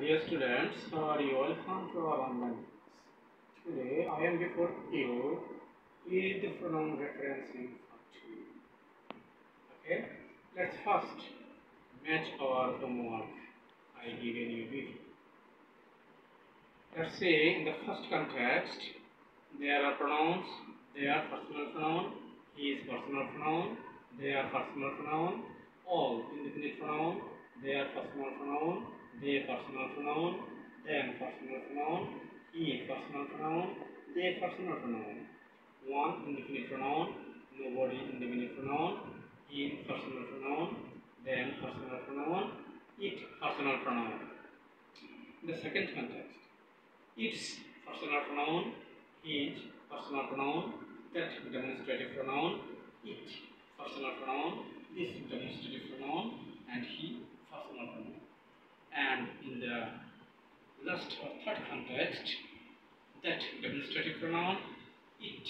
Dear students, how are you? Welcome to our online class. Today I am before you with the pronoun referencing for two. Okay, let's first match our homework I given you before. Let's say in the first context there are pronouns. They are personal pronoun. He is personal pronoun. They are personal pronoun. All indefinite pronoun. They are personal pronoun. They personal pronoun. Them personal pronoun. He personal pronoun. They personal pronoun. One indefinite pronoun. Nobody indefinite pronoun. Him personal pronoun. Them personal pronoun. It personal pronoun. In the second context, its personal pronoun. His personal pronoun, that demonstrative pronoun, it personal pronoun, this demonstrative pronoun, and he personal pronoun. And in the last or third context, that demonstrative pronoun, it,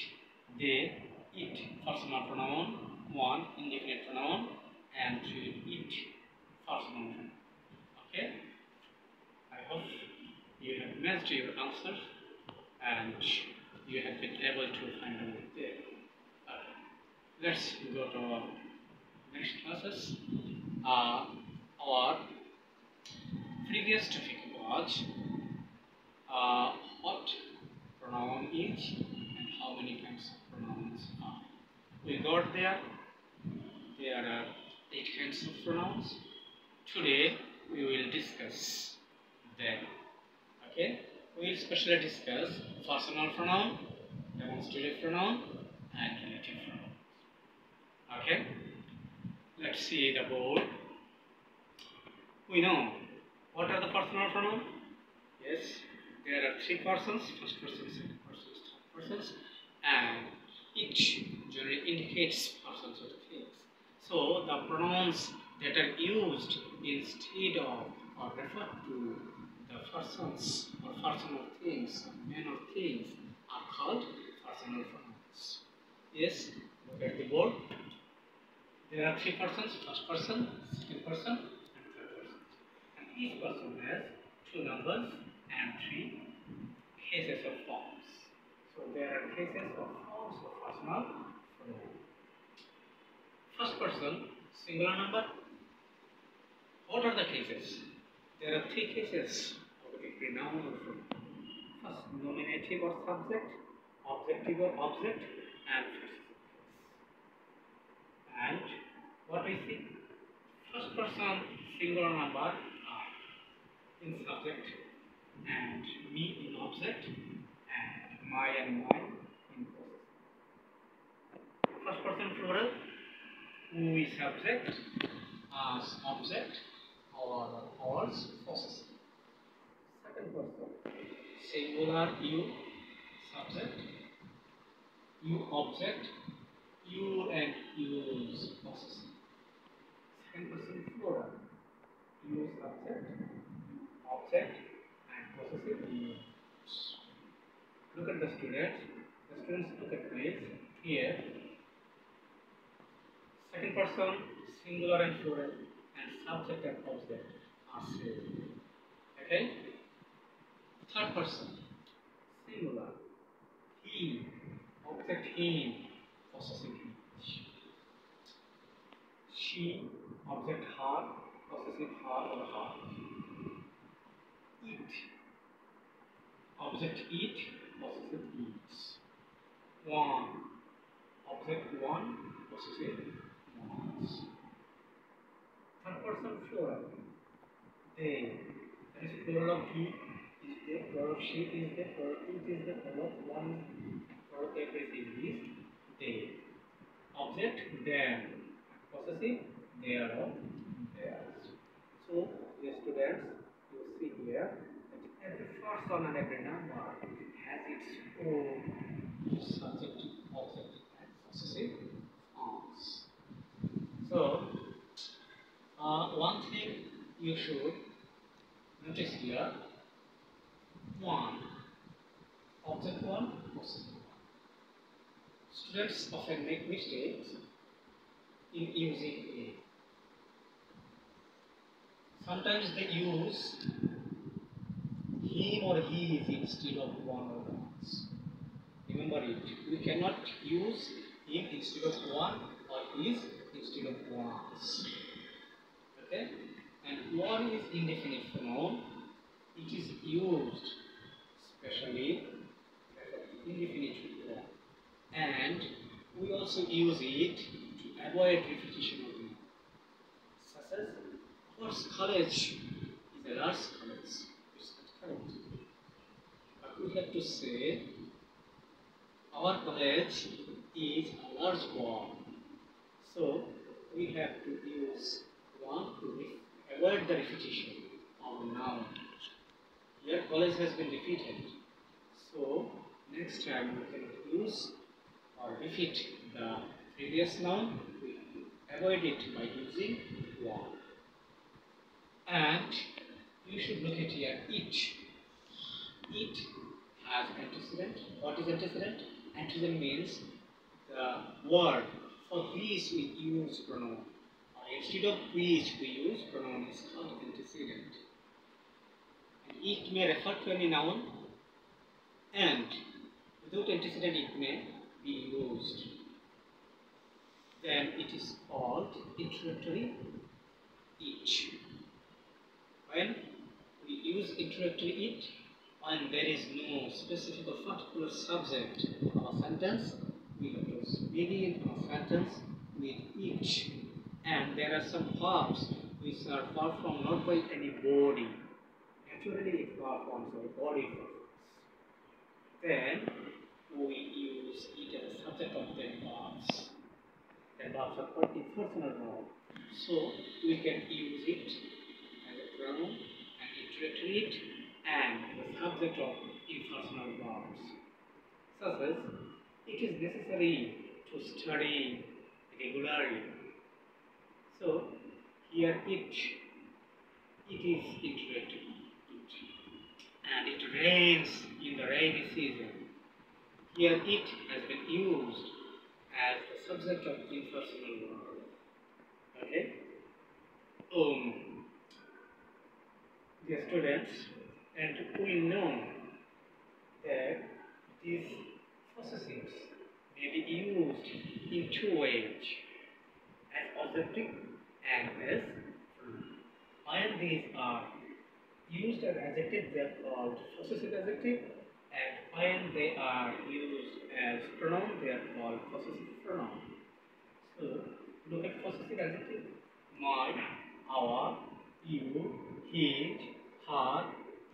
they, it personal pronoun, one indefinite pronoun, and it personal pronoun. Okay? I hope you have matched your answers and you have been able to find out there. Let's go to our next classes. Our previous topic was what pronoun is and how many kinds of pronouns are. We got there. There are 8 kinds of pronouns. Today we will discuss them. Okay? We will specially discuss personal pronoun, demonstrative pronoun, and relative pronoun. Okay? Let's see the board. We know what are the personal pronouns. Yes, there are 3 persons: first person, second person, third persons, and each generally indicates persons or things. So the pronouns that are used instead of or refer to the persons or personal things, men or things, are called personal pronouns. Yes, look at the board. There are 3 persons: first person, second person, and third person. And each person has 2 numbers and 3 cases of forms. So there are cases of forms of personal pronoun. First person, singular number. What are the cases? There are 3 cases of the pronoun or pronoun. First, nominative or subject, objective or object, and participle. And what we see? First person, singular number, I in subject, and me in object, and my and mine in possessive. First person plural, who is subject, as object, or ours possessive. Second person, singular you, subject, you object, you and use possessive. Second person plural, you subject, object, and possessive use. Look at the students. The students look at please. Here, second person, singular and plural, and subject and object are same. Okay? Third person, singular, he, object him, possessive he. She, object her, possessive her or her. It, object it, possessive eats. One, object one, possessive wants. Third person plural, they, that is plural of he is there, plural of she is there, plural of it is there, plural of one, plural of everything is they. Object them, possessive thereof, theirs. So, dear students, you see here that every person and every number has its own subject, object, and possessive forms. So, one thing you should notice here: one, object one, possessive one. Students often make mistakes in using a. Sometimes they use him or his instead of one or ones. Remember it. We cannot use him instead of one or his instead of ones. Okay? And one is indefinite pronoun. It is used especially as an indefinite pronoun. And we also use it to avoid repetition of it. Such as our college is a large college. It's not correct. But we have to say our college is a large one. So we have to use one to avoid the repetition of noun. Here college has been repeated. So next time we can use or repeat the previous noun. We avoid it by using one. And you should look at here it. It has antecedent. What is antecedent? Antecedent means the word for which we use pronoun. Instead of which we use pronoun is called antecedent. And it may refer to any noun, and without antecedent it may be used. Then it is called introductory it. When we use introductory it, when there is no specific or particular subject of a sentence, we have to begin a sentence with it. And there are some verbs which are performed not by any body. Naturally, it performs by body purpose. Then we use it as a subject of the verbs. The verbs are called impersonal nouns. So we can use it as a pronoun and introductory it and the subject of impersonal verbs. Such as it is necessary to study regularly. So here it is introductory. And it rains in the rainy season. Here it has been used as the subject of impersonal verb. Okay? Dear students, and we know that these possessives may be used in two ways, as objective and as pronoun. When these are used as adjectives, they are called possessive adjective, and when they are used as pronoun, they are called possessive pronoun. So, look at possessive adjective. My, our, you, his, her,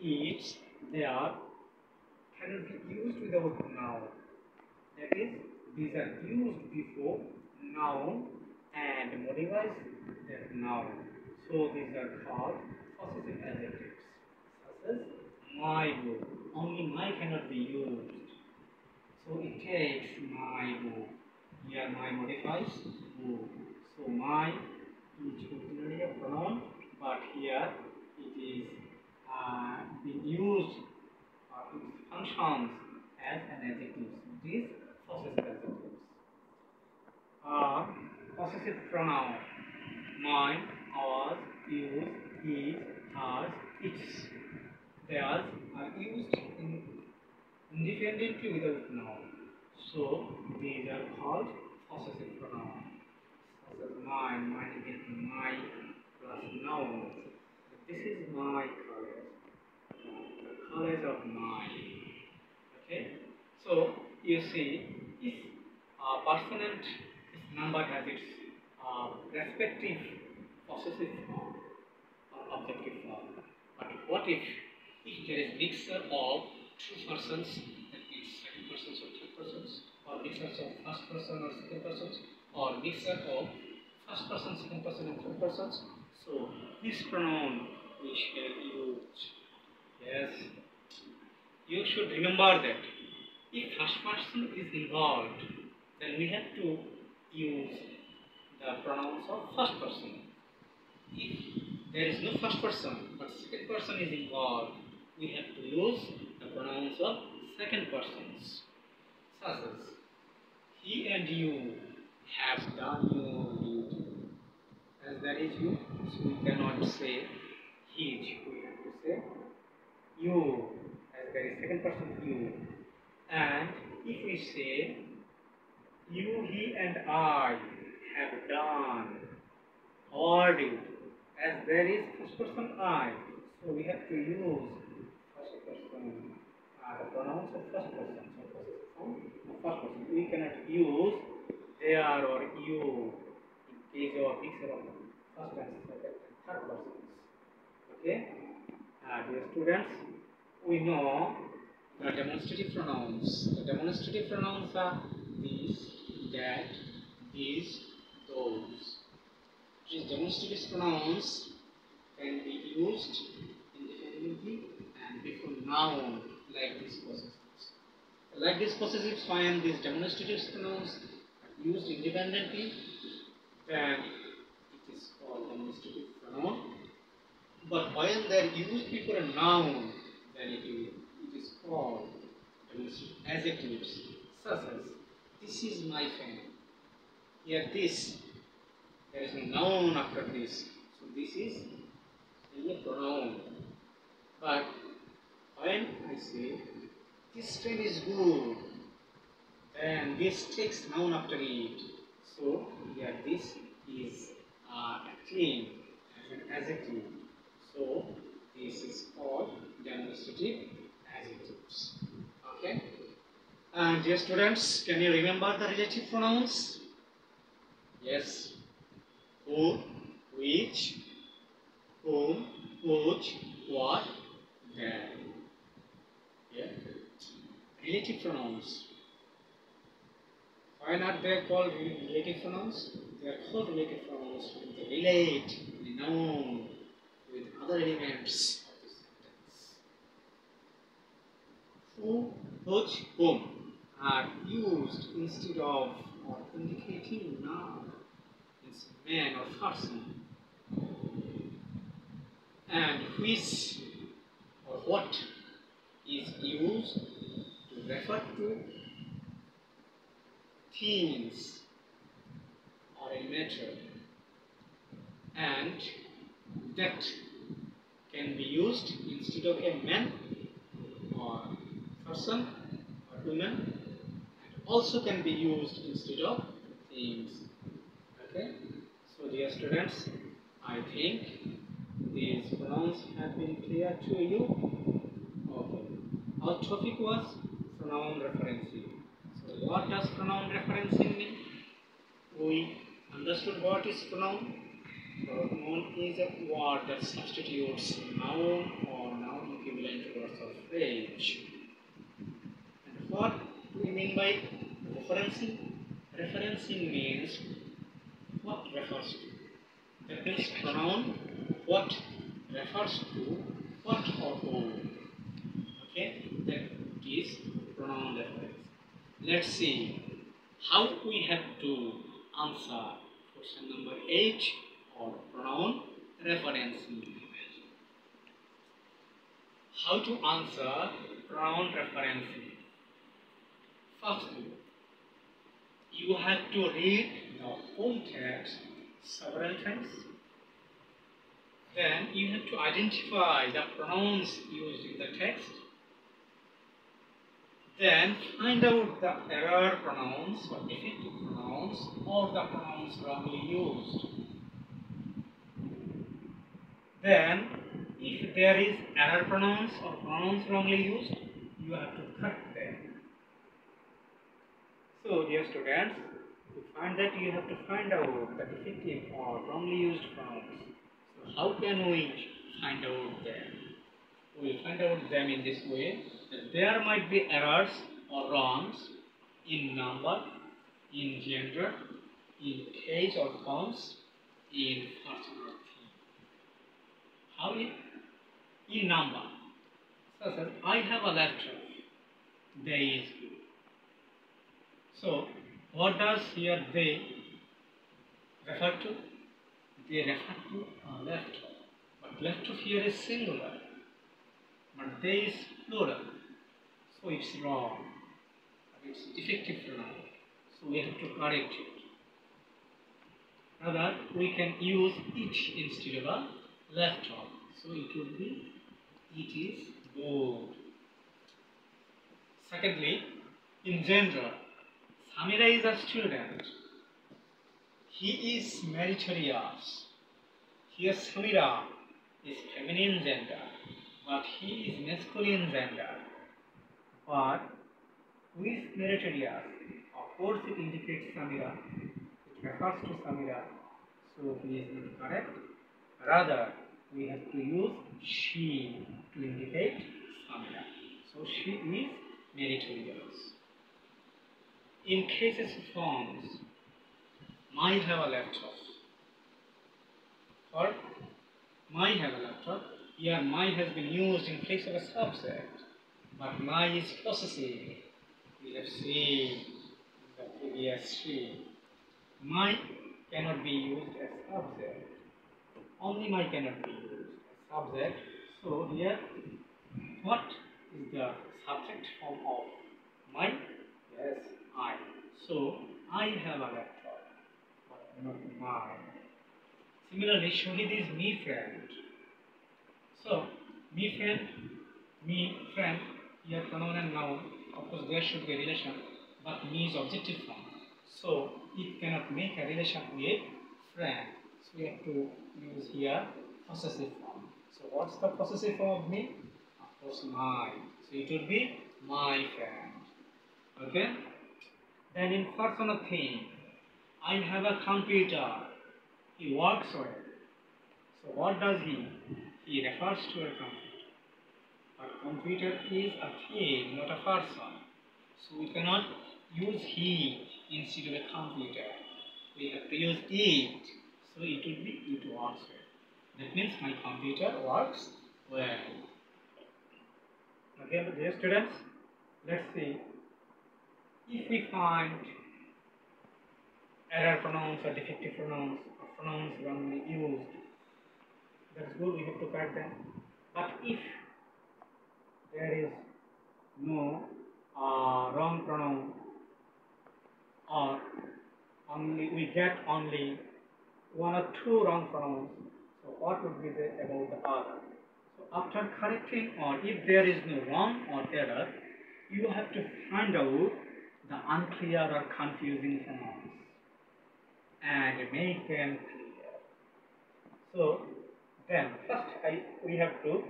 its, their cannot be used without noun. That is, these are used before noun and modifies that noun. So these are called possessive adjectives. Such as my book. Only my cannot be used. So it takes my book. Here my modifies book. So my is originally a pronoun, but here it is being used it functions as an adjective. So these possessive adjectives. Possessive pronoun. Mine, ours, yours, his, hers, its. Theirs are used independently without noun. So these are called possessive pronouns. Such as mine is my plus noun. This is my college. The college of mine. Okay? So you see, if a person and its number has its respective possessive form or objective form. But what if there is mixture of two persons, that means second persons or third persons, or mixture of first person or second persons, or mixture of first person, second person, and third persons? So this pronoun we shall use. Yes, you should remember that if first person is involved, then we have to use the pronouns of first person. If there is no first person but second person is involved, we have to use the pronouns of second persons. Such as he and you have done your duty. As there is you, so we cannot say his, we have to say you, as there is second person you. And if we say you, he, and I have done or did, as there is first person I, so we have to use first person, the pronouns of first person. So first person. We cannot use there or you in case of mixture of first and second and third persons. Okay? Dear students, we know the demonstrative pronouns. The demonstrative pronouns are these, that, these, those. These demonstrative pronouns can be used independently and before noun like these possessives. Like these possessives, when these demonstrative pronouns are used independently, then it is called demonstrative pronoun. But when they are used before a noun, then it is called demonstrative adjectives, such as this is my fan. Here, this, there is a noun after this, so this is a pronoun. But when I say this pen is good, then this takes noun after it. So here this is a claim as an adjective. So this is called demonstrative adjectives. Okay. And dear students, can you remember the relative pronouns? Yes. Who, which, whom, which, what, that. Yeah. Relative pronouns. Why not they are called relative pronouns? They are called relative pronouns when they relate the noun with other elements of the sentence. Who, which, whom are used instead of or indicating noun. It's man or person. And which or what is used to refer to things or a matter, and that can be used instead of a man or person or woman, and also can be used instead of things. Okay, so dear students, I think these pronouns have been clear to you. Okay, our topic was pronoun referencing. So what does pronoun referencing mean? We understood what is pronoun. Pronoun is a word that substitutes noun or noun equivalent words or phrase. And what do we mean by referencing? Referencing means what refers to. That means pronoun what refers to what or who. Okay, that is pronoun reference. Let's see how we have to answer question number 8 or pronoun referencing. How to answer pronoun referencing? Firstly, you have to read the whole text several times. Then you have to identify the pronouns used in the text. Then find out the error pronouns or defective pronouns or the pronouns wrongly used. Then, if there is error pronouns or pronouns wrongly used, you have to correct them. So, dear students, to find that you have to find out the defective or wrongly used pronouns. So, how can we find out them? We will find out them in this way, that there might be errors or wrongs in number, in gender, in case or cause, in person or thing. How in number? So, sir, I have a laptop. They is good. So, what does here they refer to? They refer to a laptop. But laptop here is singular. But they is plural. So, it's wrong. It's defective pronoun. So, we have to correct it. Rather, we can use it instead of a laptop. So, it would be it is Good. Secondly, in gender, Samira is a student. He is meritorious. Here Samira is feminine gender, but he is masculine gender. But who is meritorious? Of course it indicates Samira. It refers to Samira. So he is incorrect. Rather, we have to use she to indicate Samira. So she is meritorious. In cases of forms, might have a laptop. Or might have a laptop. Here might has been used in place of a subject. But might is possessive. We have seen in the previous sheet. Might cannot be used as subject. Only might cannot be used as subject. So here, what is the subject form of might? Yes, I. So I have a laptop, but not mine. Similarly, Shohid is me friend. So me friend, here pronoun and noun. Of course, there should be a relation, but me is objective form. So it cannot make a relation with friend. So we have to use here possessive form. So what's the possessive form of me? Of course, my. So it would be my friend. Okay? Then in personal thing, I have a computer. He works on it. So what does he? He refers to a computer. But computer is a thing, not a person. So we cannot use he instead of a computer. We have to use it. So it would be it works well. That means my computer works well. Okay, but dear students, let's see. If we find error pronouns or defective pronouns or pronouns wrongly used, that's good, we have to correct them. But if there is no wrong pronoun, or we get only one or two wrong pronouns, so what would be about the other? So after correcting, or if there is no wrong or error, you have to find out the unclear or confusing pronouns and make them clear. So then first we have to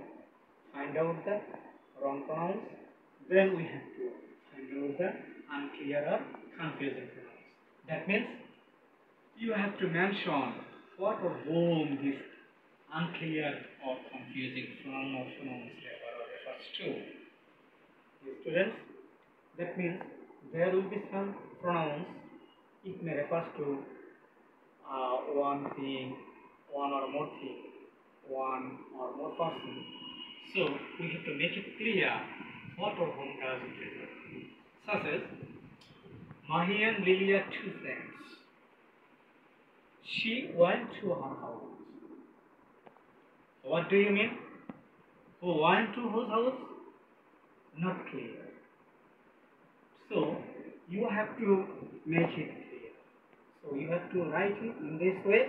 find out the wrong pronouns, then we have to find out the unclear or confusing pronouns. That means you have to mention what or whom this unclear or confusing pronoun or pronouns refers to. Dear students, that means there will be some pronouns, it may refer to one thing, one or more thing, one or more person. So we have to make it clear what or whom does it refer to. Such as Mahi and Lily are two friends. She went to her house. What do you mean? Who went to whose house? Not clear. So you have to make it clear. So you have to write it in this way.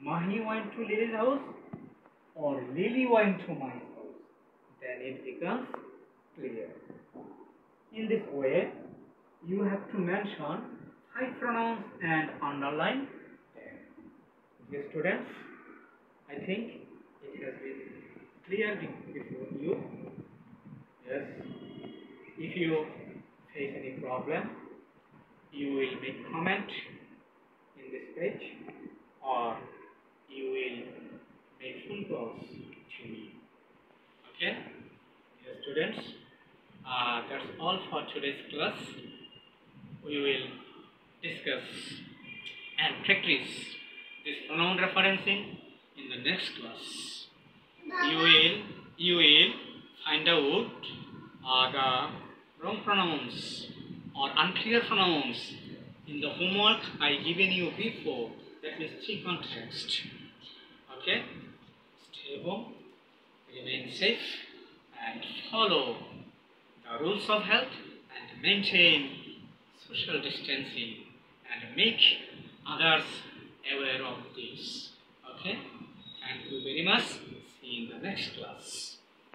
Mahi went to Lily's house, or Lily went to my house. Then it becomes clear. In this way, you have to mention 5 pronouns and underline them. Dear students, I think it has been clear before you. Yes. If you face any problem, you will make comment in this page, or you will make phone calls to me. Okay? Dear students, that's all for today's class. We will discuss and practice this pronoun referencing in the next class. You will find out the wrong pronouns or unclear pronouns in the homework I given you before. That means 3 context. Okay? Stay home, remain safe, and follow the rules of health, and maintain social distancing, and make others aware of this. Okay? Thank you very much. See you in the next class.